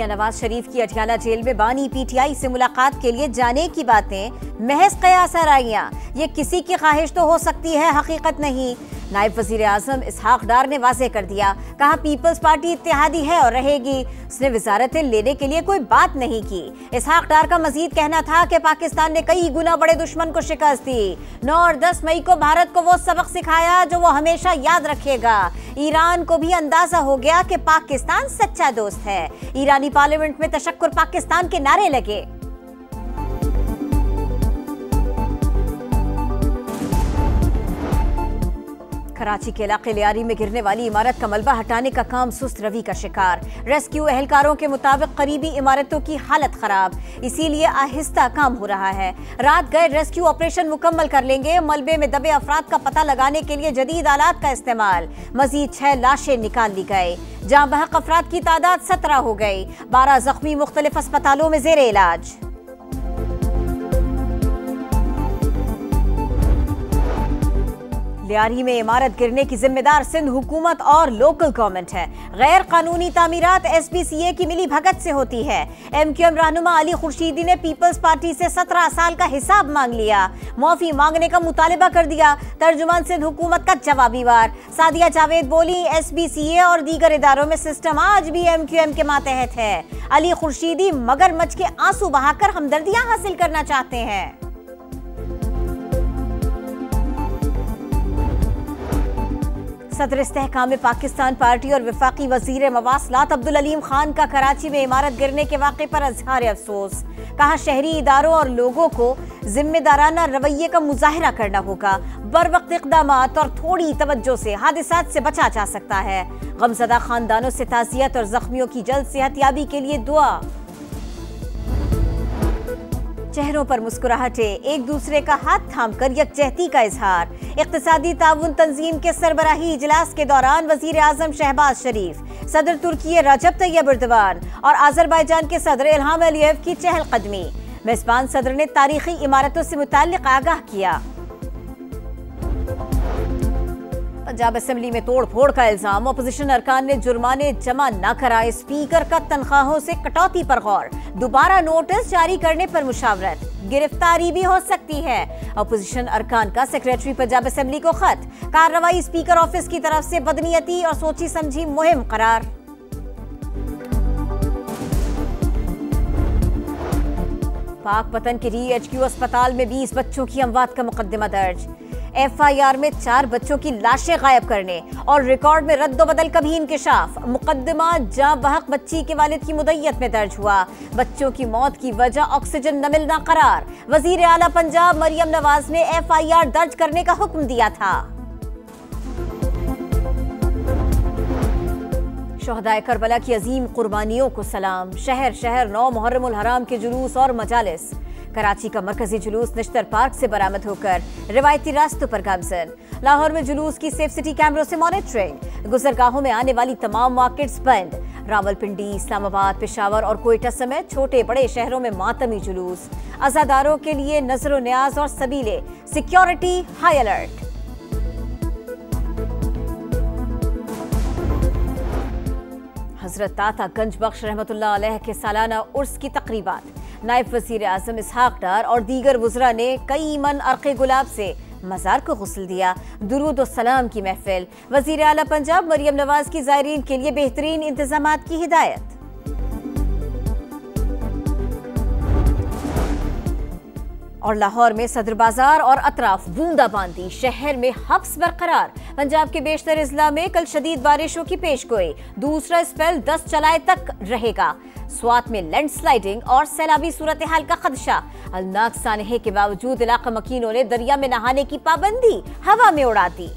मियां नवाज शरीफ की अटियाला जेल में बानी पीटीआई से मुलाकात के लिए जाने की बातें महज कयास आराइयां। ये किसी की ख्वाहिश तो हो सकती है, हकीकत नहीं। नायब वजीर आजम इसहाक डार ने वाज़ेह कर दिया, कहा पीपल्स पार्टी इत्तेहादी है और रहेगी। उसने वजारतें लेने के लिए कोई बात नहीं की। इसहाक डार का मजीद कहना था कि पाकिस्तान ने कई गुना बड़े दुश्मन को शिकस्त दी। 9 और 10 मई को भारत को वो सबक सिखाया जो वो हमेशा याद रखेगा। ईरान को भी अंदाजा हो गया कि पाकिस्तान सच्चा दोस्त है। ईरानी पार्लियामेंट में तशक्कुर पाकिस्तान के नारे लगे। कराची के इलाके लियारी में गिरने वाली इमारत का मलबा हटाने का काम सुस्त रवि का शिकार। रेस्क्यू एहलकारों के मुताबिक करीबी इमारतों की हालत खराब, इसीलिए आहिस्ता काम हो रहा है। रात गए रेस्क्यू ऑपरेशन मुकम्मल कर लेंगे। मलबे में दबे अफराद का पता लगाने के लिए जदीद आलात का इस्तेमाल। मजीद 6 लाशें निकाल ली गई। जहां बहक अफराद की तादाद 17 हो गई। 12 जख्मी मुख्तलिफ अस्पतालों में जेर इलाज। लियारी में इमारत गिरने की जिम्मेदार सिंध हुकूमत और लोकल गवर्नमेंट है। गैर कानूनी तामीरात SPCA की मिली भगत से होती है। MQM रहनुमा अली खुर्शीदी ने पीपल्स पार्टी से 17 साल का हिसाब मांग लिया। माफी मांगने का मुतालबा कर दिया। तर्जुमान सिंध हुकूमत का जवाबी वार। सादिया जावेद बोली, SPCA और दीगर इदारों में सिस्टम आज भी MQM के मातहत है। अली खुर्शीदी मगरमच्छ के आंसू बहाकर हमदर्दियां हासिल करना चाहते हैं। सदर इस्तेहकाम पाकिस्तान पार्टी और वफाकी वजीर मवासलात अब्दुल अलीम खान का कराची में इमारत गिरने के वाक़े पर इज़हार अफसोस। कहा शहरी इदारों और लोगों को जिम्मेदाराना रवैये का मुजाहरा करना होगा। बरवक्त इक़दामात और थोड़ी तवज्जो से हादिसात से बचा जा सकता है। गमज़दा खानदानों से ताज़ियत और जख्मियों की जल्द सेहतयाबी के लिए दुआ। चेहरों पर मुस्कुराहटे, एक दूसरे का हाथ थामकर यकजहती का इजहार। इक्तिसादी ताउन तंजीम के सरबराही इजलास के दौरान वजीर आजम शहबाज शरीफ, सदर तुर्की रजब तैयब एर्दोगान और आज़रबाईजान के सदर इल्हाम अलियव की चहलकदमी। मेजबान सदर ने तारीखी इमारतों से मुताल्लिक आगाह किया। पंजाब असेंबली में तोड़ फोड़ का इल्जाम। अपोजिशन अरकान ने जुर्माने जमा न कराए। स्पीकर का तनख्वाहों से कटौती पर गौर। दोबारा नोटिस जारी करने पर मुशावरत। गिरफ्तारी भी हो सकती है। अपोजिशन अरकान का सेक्रेटरी पंजाब असेंबली को खत। कार्रवाई स्पीकर ऑफिस की तरफ से बदनीयती और सोची समझी मुहिम करार। पाक पतन के RHQ अस्पताल में 20 बच्चों की अमवात का मुकदमा दर्ज। FIR में 4 बच्चों की लाशें गायब करने और रिकॉर्ड में रद्दोबदल का भी इंकिशाफ। मुकदमा जां बहक बच्ची के वालिद की मुद्दत में दर्ज हुआ। बच्चों की मौत की वजह ऑक्सीजन न मिलना करार। वजीर आला पंजाब मरियम नवाज ने FIR दर्ज करने का हुक्म दिया था। शोहदाए करबला की अजीम कुर्बानियों को सलाम। शहर शहर 9 मुहर्रमुल हराम के जुलूस और मजालिस। कराची का मरकजी जुलूस निश्तर पार्क से बरामद होकर रिवायती रास्तों पर गामजन। लाहौर में जुलूस की सेफ सिटी कैमरों से मॉनिटरिंग। गुजरगाहों में आने वाली तमाम मार्केट्स बंद। रावलपिंडी, इस्लामाबाद, पेशावर और कोयटा समेत छोटे बड़े शहरों में मातमी जुलूस। अज़ादारों के लिए नजर न्याज और सबीले। Security high alert. हजरत ताता गंज बख्श रहमतुल्लाह अलैह के सालाना उर्स की तकरीबात। नायब वजीर आजम इसहाक डार और दीगर वुज़रा ने कई मन अर्क़े गुलाब से मज़ार को गुस्ल दिया। दुरूद और सलाम की महफिल। वजीर आला पंजाब मरियम नवाज की ज़ायरीन के लिए बेहतरीन इंतजामात की हिदायत। और लाहौर में सदर बाजार और अतराफ बूंदाबांदी। शहर में हब्स बरकरार। पंजाब के बेशतर इजला में कल शदीद बारिशों की पेशगोई। दूसरा स्पेल 10 जुलाई तक रहेगा। स्वात में लैंडस्लाइडिंग और सैलाबी सूरत हाल का खदशा। अलनाक सानहे के बावजूद इलाका मकीनों ने दरिया में नहाने की पाबंदी हवा में उड़ा दी।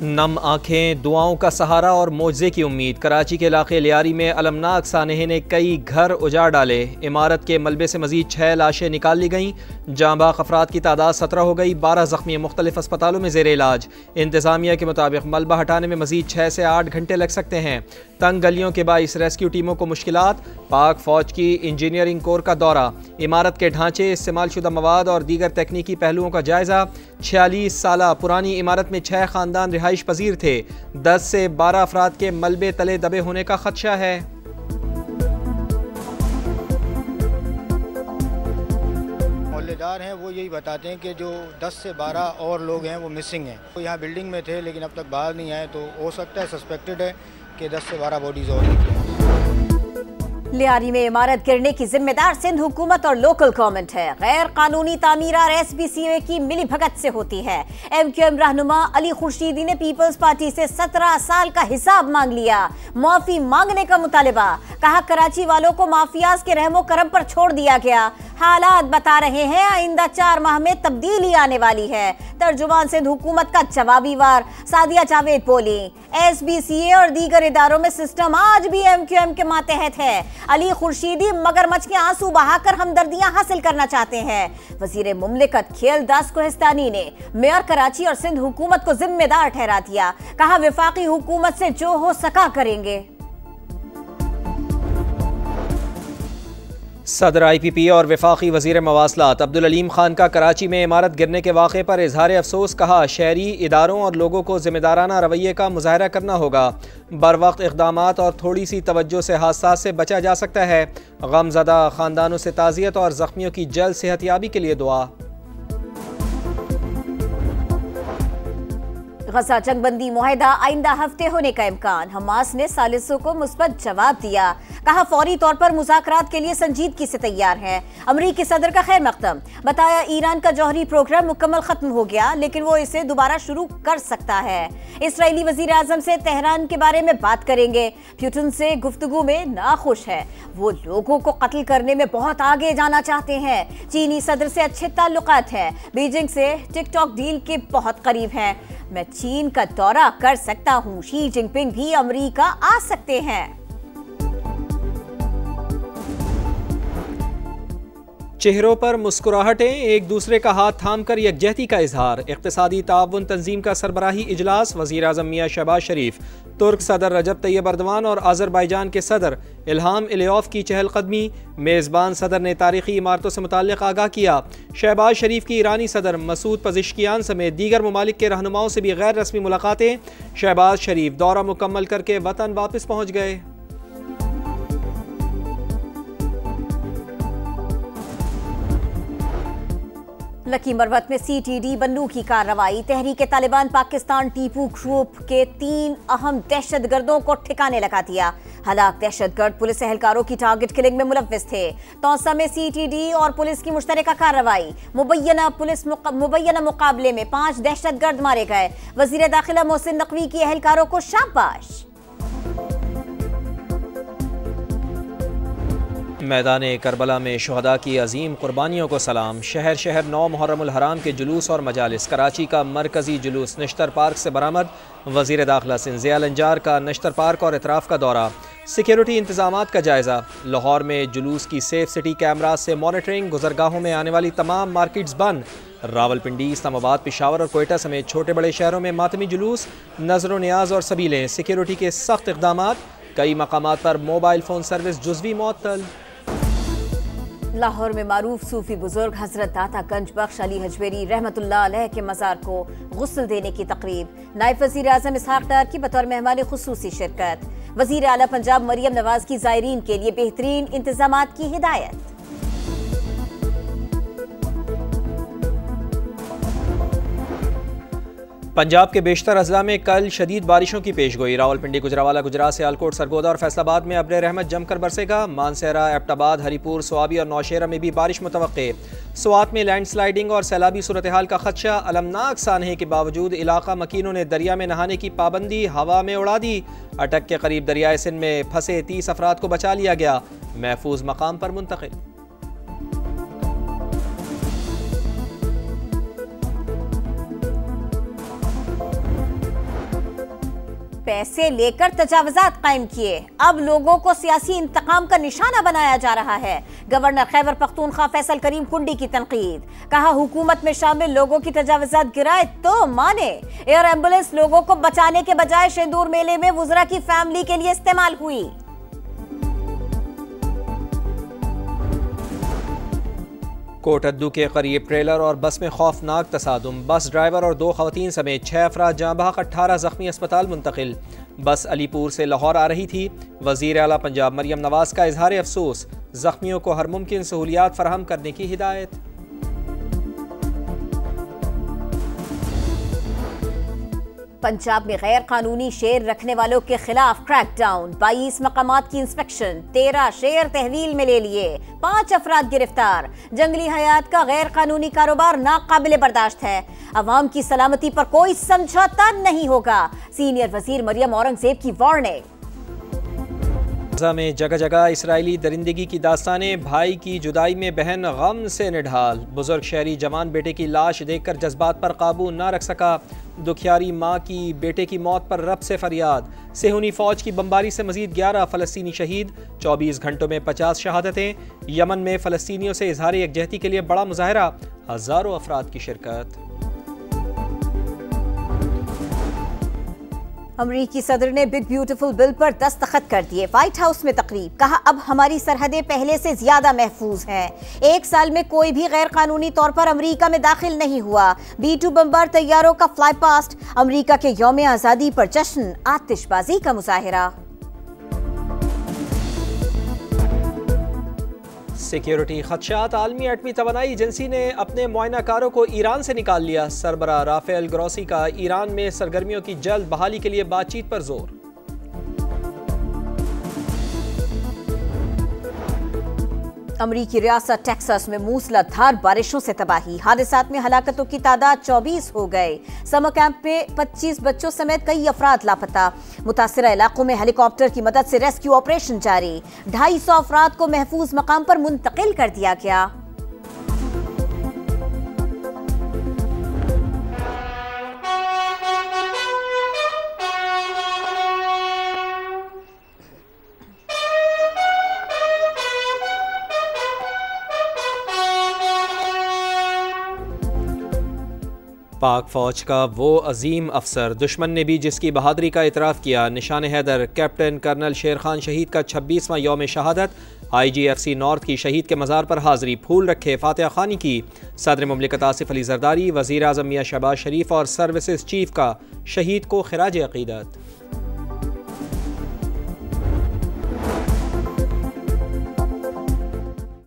नम आंखें, दुआओं का सहारा और मोज़े की उम्मीद। कराची के इलाके लियारी में अलमनाक सानहे ने कई घर उजाड़ डाले। इमारत के मलबे से मजीद 6 लाशें निकाल ली गईं। जांबाक अफराद की तादाद 17 हो गई, 12 जख्मी मुख्तलिफ अस्पतालों में जेर इलाज। इंतजामिया के मुताबिक मलबा हटाने में मजीद 6 से 8 घंटे लग सकते हैं। तंग गलियों के बाइस रेस्क्यू टीमों को मुश्किलात। पाक फौज की इंजीनियरिंग कोर का दौरा, इमारत के ढांचे, इस्तेमाल शुदा मवाद और दीगर तकनीकी पहलुओं का जायजा। 46 साल पुरानी इमारत में 6 खानदान रिहाइश पजीर थे। 10 से 12 अफराद के मलबे तले दबे होने का खदशा है। मोहल्लेदार हैं वो यही बताते हैं कि जो 10 से 12 और लोग हैं वो मिसिंग हैं। वो यहाँ बिल्डिंग में थे लेकिन अब तक बाहर नहीं आए, तो हो सकता है, सस्पेक्टेड है कि 10 से 12 बॉडीज और निकली। लियारी में इमारत गिरने की जिम्मेदार सिंध हुकूमत और लोकल गवर्नमेंट है। गैर कानूनी तामीरात SBCA की मिली भगत से होती है। MQM रहनुमा अली खुर्शीदी ने पीपल्स पार्टी से 17 साल का हिसाब मांग लिया। माफी मांगने का मुतालबा, कहा कराची वालों को माफियाज के रहमो करम पर छोड़ दिया गया। हालात बता रहे हैं आइंदा 4 माह में तब्दीली आने वाली है। तर्जुमान सिंध हुकूमत का जवाबी वार, सादिया जावेद बोली, SBCA और दीगर इदारों में सिस्टम आज भी MQM के मातहत है। अली खुर्शीदी मगरमच्छ के आंसू बहाकर हमदर्दियां हासिल करना चाहते हैं। वजीर मुमलिकत खेलदास कोहिस्तानी ने मेयर कराची और सिंध हुकूमत को जिम्मेदार ठहरा दिया। कहा वफाकी हुकूमत से जो हो सका करेंगे। सदर IPP और वफाकी वजीर मवासलात अब्दुल अलीम खान का कराची में इमारत गिरने के वाक़े पर इजहार अफसोस। कहा शहरी इदारों और लोगों को जिम्मेदाराना रवैये का मुजाहरा करना होगा। बरवक्त इक़दामात और थोड़ी सी तवज्जो से हादसा से बचा जा सकता है। गमज़दा ख़ानदानों से ताज़ियत और ज़ख्मियों की जल्द सेहतयाबी के लिए दुआ। गजा जंगबंदी मुआहिदा आइंदा हफ्ते होने का इम्कान। हमास ने सालिसों को मुस्बत जवाब दिया। कहा फौरी तौर पर मुज़ाकरात के लिए संजीदगी से तैयार है। अमरीकी सदर का खैर मकदम, बताया ईरान का जौहरी प्रोग्राम मुकम्मल खत्म हो गया लेकिन वो इसे दोबारा शुरू कर सकता है। इसराइली वजीर आजम से तेहरान के बारे में बात करेंगे। पुतिन से गुफ्तगू में नाखुश है। वो लोगों को कत्ल करने में बहुत आगे जाना चाहते हैं। चीनी सदर से अच्छे ताल्लुकात हैं। बीजिंग से टिकटॉक डील के बहुत करीब हैं। मैं चीन का दौरा कर सकता हूं। शी जिनपिंग भी अमेरिका आ सकते हैं। चेहरों पर मुस्कुराहटें, एक दूसरे का हाथ थामकर यकजहती का इजहार। इक़्तिसादी ताउन तंजीम का सरबराही इजलास। वज़ीर आज़म मियां शहबाज शरीफ, तुर्क सदर रजब तैयब अर्दवान और आज़रबाईजान के सदर इल्हाम इलियोव की चहलकदमी। मेज़बान सदर ने तारीखी इमारतों से मुताल्लिक़ आगाह किया। शहबाज शरीफ की ईरानी सदर मसूद पज़िश्कियान समेत दीगर ममालिक के रहनुमाओं से भी गैर रस्मी मुलाकातें। शहबाज शरीफ दौरा मुकम्मल करके वतन वापस पहुँच गए। लकी मरवत में CTD बन्नू की कार्रवाई। तहरीक तालिबान पाकिस्तान टीपू ग्रुप के 3 अहम दहशतगर्दों को ठिकाने लगा दिया। हलाक दहशतगर्द पुलिस एहलकारों की टारगेट किलिंग में मुलव्विस थे। तौसा में CTD और पुलिस की मुश्तरका कार्रवाई। मुबैना मुकाबले में 5 दहशतगर्द मारे गए। वजीर दाखिला मोहसिन नकवी की एहलकारों को शाबाश। मैदान करबला में शुहदा की अजीम कुर्बानियों को सलाम। शहर शहर 9 मुहर्रमुल हराम के जुलूस और मजालिस। कराची का मरकजी जुलूस नश्तर पार्क से बरामद। वजीर दाखिला सिंध ज़िया लंजार का नश्तर पार्क और इतराफ़ का दौरा। सिक्योरिटी इंतजामात का जायज़ा। लाहौर में जुलूस की सेफ सिटी कैमरा से मॉनिटरिंग। गुजरगाहों में आने वाली तमाम मार्केट्स बंद। रावलपिंडी, इस्लामाबाद, पेशावर और कोयटा समेत छोटे बड़े शहरों में मातमी जुलूस, नजर न्याज और सबीलें। सिक्योरिटी के सख्त इक़दामात। कई मकामात पर मोबाइल फ़ोन सर्विस जुज़वी मुअत्तल। लाहौर में मारूफ सूफी बुजुर्ग हजरत दाता गंज बख्श अली हजवेरी रहमतुल्लाह अलैह के मज़ार को गुस्ल देने की तकरीब। नायब वज़ीर आज़म इसहाक डार की बतौर मेहमान खुसूसी शिरकत। वज़ीर आला पंजाब मरियम नवाज की ज़ायरीन के लिए बेहतरीन इंतजामात की हिदायत। पंजाब के बेशतर अजला में कल शदीद बारिशों की पेशगोई। रावलपिंडी, गुजरावाला, गुजरात, सियालकोट, सरगोदा और फैसलाबाद में अब्र रहमत जमकर बरसेगा। मानसहरा, एबटाबाद, हरीपुर, सोआबी और नौशेरा में भी बारिश मुतवक्के। स्वात में लैंडस्लाइडिंग और सैलाबी सूरत हाल का खदशा। अलमनाक सानहे के बावजूद इलाका मकीनों ने दरिया में नहाने की पाबंदी हवा में उड़ा दी। अटक के करीब दरियाए सिंध में फंसे 30 अफराद को बचा लिया गया। महफूज मकाम पर मुंतकिल। पैसे लेकर तजावुजात कायम किए, अब लोगों को सियासी इंतकाम का निशाना बनाया जा रहा है। गवर्नर खैबर पख्तूनख्वा फैसल करीम कुंडी की तनकीद, कहा हुकूमत में शामिल लोगों की तजावुजात गिराए तो माने। एयर एम्बुलेंस लोगों को बचाने के बजाय शेंदूर मेले में वुज़रा की फैमिली के लिए इस्तेमाल हुई। कोटद्दू के करीब ट्रेलर और बस में खौफनाक तसादुम, बस ड्राइवर और 2 खवातीन समेत 6 अफराद जाँ बहक, 18 जख्मी अस्पताल मुंतकिल। बस अलीपुर से लाहौर आ रही थी। वज़ीर आला पंजाब मरियम नवाज का इजहार अफसोस, जख्मियों को हर मुमकिन सहूलियात फराहम करने की हिदायत। पंजाब में गैर कानूनी शेर रखने वालों के खिलाफ क्रैकडाउन, 22 मकामात की इंस्पेक्शन, 13 शेर तहवील में ले लिए, 5 अफराद गिरफ्तार। जंगली हयात का गैर कानूनी कारोबार नाकाबिले बर्दाश्त है, अवाम की सलामती पर कोई समझौता नहीं होगा। सीनियर वजीर मरियम औरंगजेब की वार्निंग। में जगह जगह इसराइली दरिंदगी की दास्तानें, भाई की जुदाई में बहन गम से निढाल। बुजुर्ग शहरी जवान बेटे की लाश देखकर जज्बात पर काबू न रख सका। दुखियारी माँ की बेटे की मौत पर रब से फरियाद। सेहूनी फौज की बमबारी से मजीद 11 फ़लस्तीनी शहीद, 24 घंटों में 50 शहादतें। यमन में फ़लस्तीनियों से इजहार यकजहती के लिए बड़ा मुजाहरा, हज़ारों अफराद की शिरकत। अमरीकी सदर ने बिग ब्यूटीफुल बिल पर दस्तखत कर दिए। व्हाइट हाउस में तकरीब, कहा अब हमारी सरहदें पहले से ज्यादा महफूज हैं। 1 साल में कोई भी गैर कानूनी तौर पर अमरीका में दाखिल नहीं हुआ। B-2 बम्बार तैयारों का फ्लाई पास्ट, अमरीका के यौम आज़ादी पर जश्न, आतिशबाजी का मुजाहिरा। सिक्योरिटी खदशात, आलमी एटमी तवानाई एजेंसी ने अपने मुआयनाकारों को ईरान से निकाल लिया। सरबराह राफेल ग्रोसी का ईरान में सरगर्मियों की जल्द बहाली के लिए बातचीत पर जोर। अमरीकी रियासत टेक्सास में मूसलाधार बारिशों से तबाही, हादसात में हलाकतों की तादाद 24 हो गए। समर कैंप में 25 बच्चों समेत कई अफराद लापता। मुतासिरा इलाकों में हेलीकॉप्टर की मदद से रेस्क्यू ऑपरेशन जारी। 250 अफराद को महफूज मकाम पर मुंतकिल कर दिया गया। पाक फौज का वो अजीम अफसर, दुश्मन ने भी जिसकी बहादुरी का इतराफ़ किया। निशान हैदर कैप्टन कर्नल शेर खान शहीद का 26वां यौम शहादत। IGFC नॉर्थ की शहीद के मज़ार पर हाज़री, फूल रखे, फातिहा खानी की। सदर मुमलिकत आसिफ अली जरदारी, वज़ीर आज़म मियां शहबाज शरीफ और सर्विसेज चीफ का शहीद को खिराज अक़ीदत।